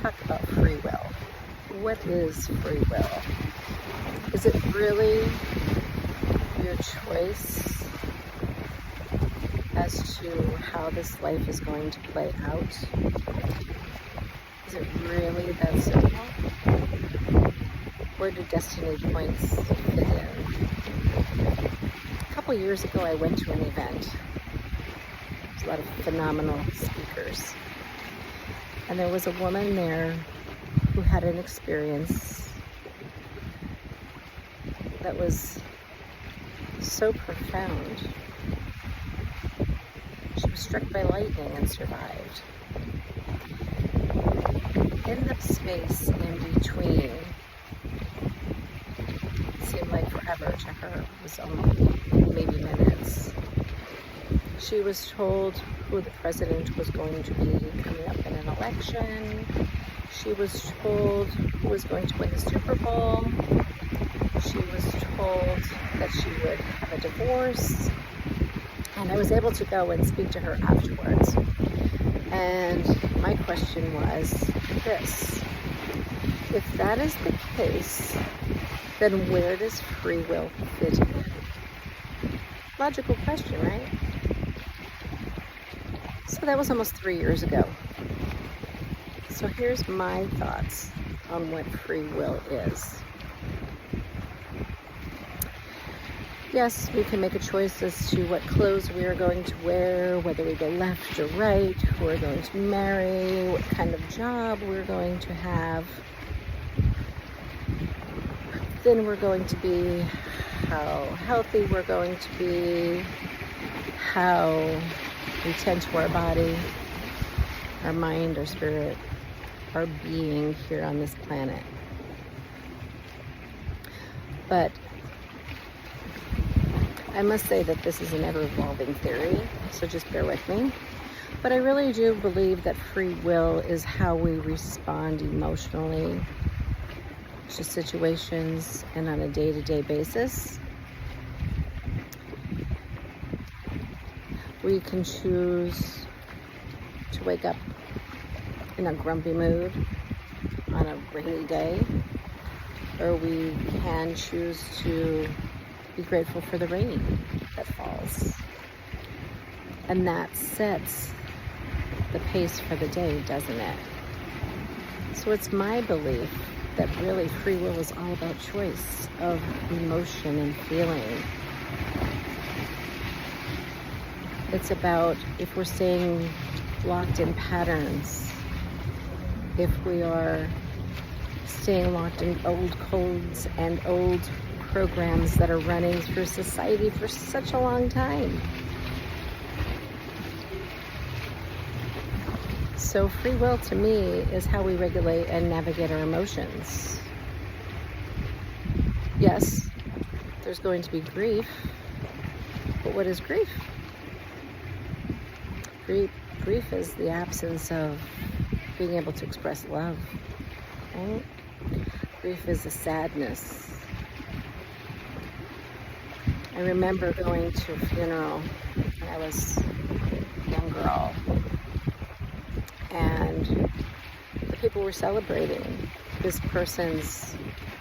talk about free will. What is free will? Is it really your choice as to how this life is going to play out? Is it really that simple? Where do destiny points fit in? A couple years ago, I went to an event. There's a lot of phenomenal speakers. And there was a woman there who had an experience that was so profound. She was struck by lightning and survived. In the space in between, it seemed like forever to her. It was only maybe minutes. She was told who the president was going to be coming up in an election. She was told who was going to win the Super Bowl. She was told that she would have a divorce. And I was able to go and speak to her afterwards. And my question was this: if that is the case, then where does free will fit in? Logical question, right? So that was almost 3 years ago. So here's my thoughts on what free will is. Yes, we can make a choice as to what clothes we are going to wear, whether we go left or right, who we're going to marry, what kind of job we're going to have, how thin we're going to be, how healthy we're going to be, how we tend to our body, our mind, our spirit, our being here on this planet. But I must say that this is an ever-evolving theory, so just bear with me. But I really do believe that free will is how we respond emotionally to situations and on a day-to-day basis. We can choose to wake up in a grumpy mood on a rainy day, or we can choose to be grateful for the rain that falls. And that sets the pace for the day, doesn't it? So it's my belief that really free will is all about choice of emotion and feeling. It's about if we're staying locked in patterns, if we are staying locked in old codes and old programs that are running through society for such a long time. So free will to me is how we regulate and navigate our emotions. Yes, there's going to be grief, but what is grief? Grief is the absence of being able to express love, right? Grief is a sadness. I remember going to a funeral when I was a young girl, and the people were celebrating this person's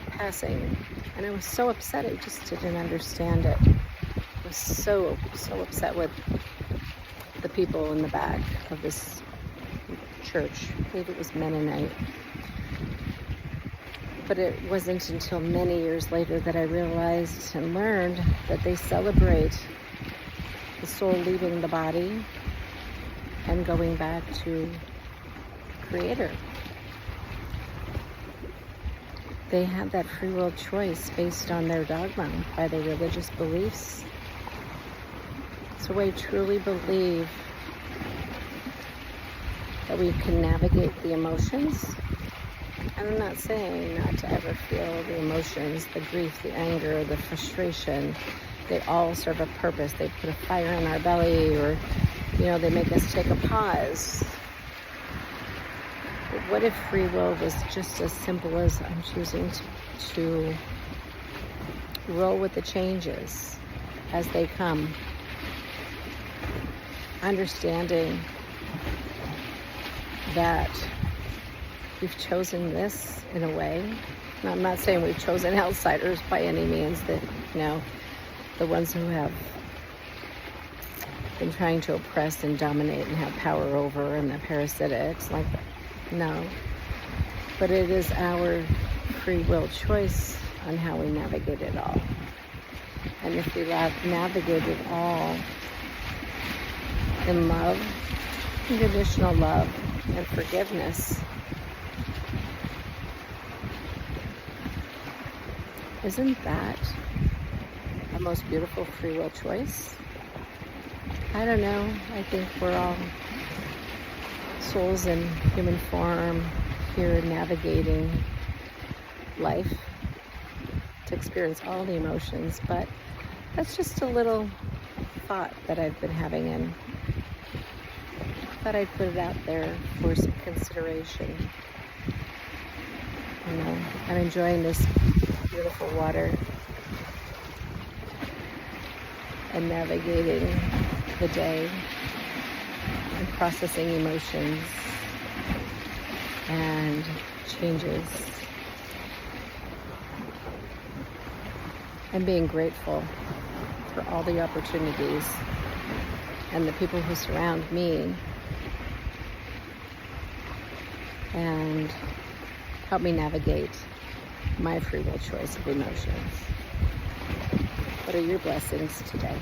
passing, and I was so upset. I just didn't understand it. I was so upset with the people in the back of this church. I believe it was Mennonite. But it wasn't until many years later that I realized and learned that they celebrate the soul leaving the body and going back to the Creator. They have that free will choice based on their dogma, by their religious beliefs. So I truly believe that we can navigate the emotions. And I'm not saying not to ever feel the emotions, the grief, the anger, the frustration. They all serve a purpose. They put a fire in our belly, or, they make us take a pause. But what if free will was just as simple as I'm choosing to roll with the changes as they come, understanding that we've chosen this in a way. And I'm not saying we've chosen outsiders by any means, that, the ones who have been trying to oppress and dominate and have power over, and the parasitics, like, no. But it is our free will choice on how we navigate it all. And if we navigate it all in love, unconditional love, and forgiveness, isn't that the most beautiful free will choice? I don't know. I think we're all souls in human form here navigating life to experience all the emotions, but that's just a little thought that I've been having, and thought I'd put it out there for some consideration. I'm enjoying this beautiful water and navigating the day and processing emotions and changes and being grateful for all the opportunities and the people who surround me and help me navigate my free will choice of emotions. What are your blessings today?